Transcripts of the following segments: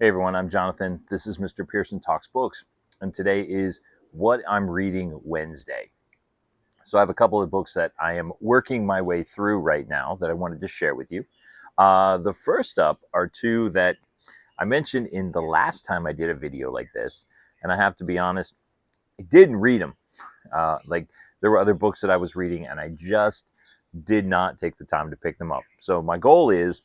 Hey everyone, I'm Jonathan. This is Mr. Pearson Talks Books, and today is What I'm Reading Wednesday. So I have a couple of books that I am working my way through right now that I wanted to share with you. The first up are two that I mentioned in the last time I did a video like this, and I have to be honest, I didn't read them. There were other books that I was reading, and I just did not take the time to pick them up. So my goal is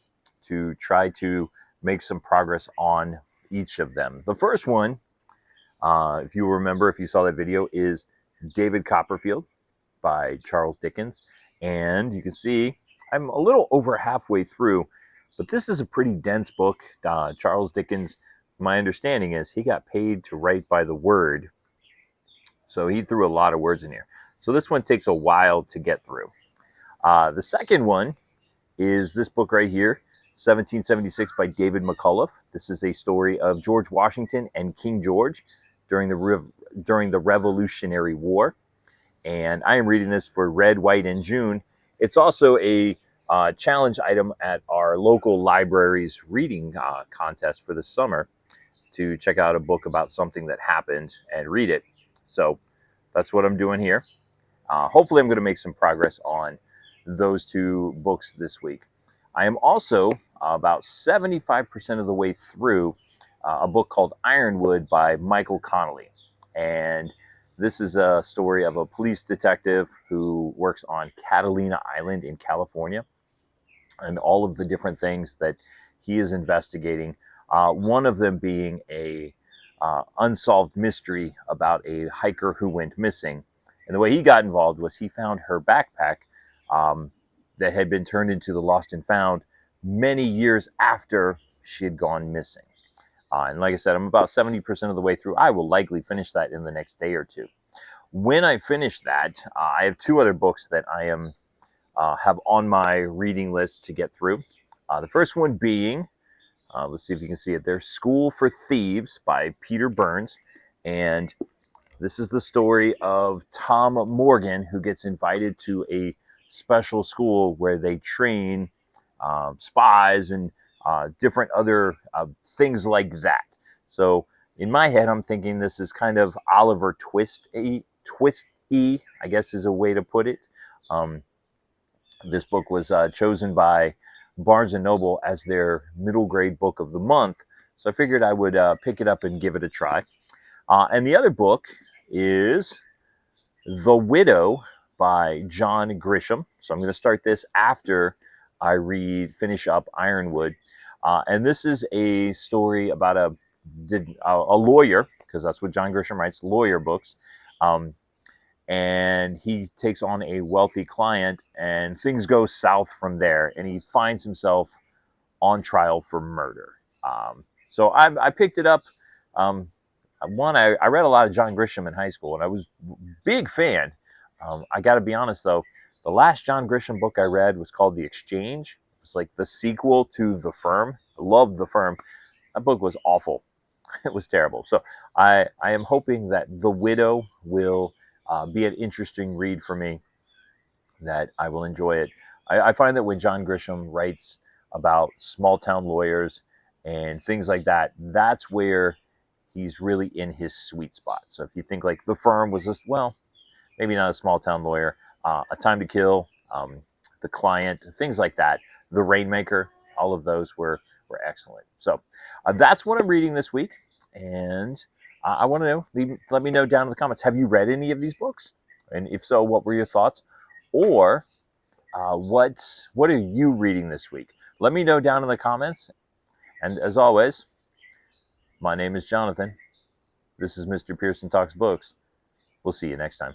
to try to make some progress on each of them. The first one, if you remember, if you saw that video, is David Copperfield by Charles Dickens. And you can see I'm a little over halfway through, but this is a pretty dense book. Charles Dickens, my understanding is he got paid to write by the word. So he threw a lot of words in here. So this one takes a while to get through. The second one is this book right here, 1776 by David McCullough. This is a story of George Washington and King George during the Revolutionary War. And I am reading this for Red, White, and June. It's also a challenge item at our local library's reading contest for the summer to check out a book about something that happened and read it. So that's what I'm doing here. Hopefully I'm going to make some progress on those two books this week. I am also about 75% of the way through a book called Ironwood by Michael Connelly. And this is a story of a police detective who works on Catalina Island in California and all of the different things that he is investigating. One of them being a unsolved mystery about a hiker who went missing. And the way he got involved was he found her backpack that had been turned into the lost and found many years after she had gone missing. And like I said, I'm about 70% of the way through. I will likely finish that in the next day or two. When I finish that, I have two other books that I am have on my reading list to get through. The first one being, let's see if you can see it there, School for Thieves by Peter Burns. And this is the story of Tom Morgan, who gets invited to a special school where they train spies and different other things like that. So in my head, I'm thinking this is kind of Oliver Twist-y, I guess is a way to put it. This book was chosen by Barnes & Noble as their middle grade book of the month. So I figured I would pick it up and give it a try. And the other book is The Widow by John Grisham. So I'm going to start this after I finish up Ironwood. And this is a story about a lawyer, because that's what John Grisham writes, lawyer books. And he takes on a wealthy client, and things go south from there, and he finds himself on trial for murder. So I picked it up. I read a lot of John Grisham in high school, and I was a big fan. I got to be honest, though, the last John Grisham book I read was called The Exchange. It's like the sequel to The Firm. I loved The Firm. That book was awful. It was terrible. So I am hoping that The Widow will be an interesting read for me, that I will enjoy it. I find that when John Grisham writes about small town lawyers and things like that, that's where he's really in his sweet spot. So if you think like The Firm was just, well, maybe not a small town lawyer, A Time to Kill, The Client, things like that, The Rainmaker, all of those were excellent. So that's what I'm reading this week. And I want to know, let me know down in the comments, have you read any of these books? And if so, what were your thoughts? Or what are you reading this week? Let me know down in the comments. And as always, my name is Jonathan. This is Mr. Pearson Talks Books. We'll see you next time.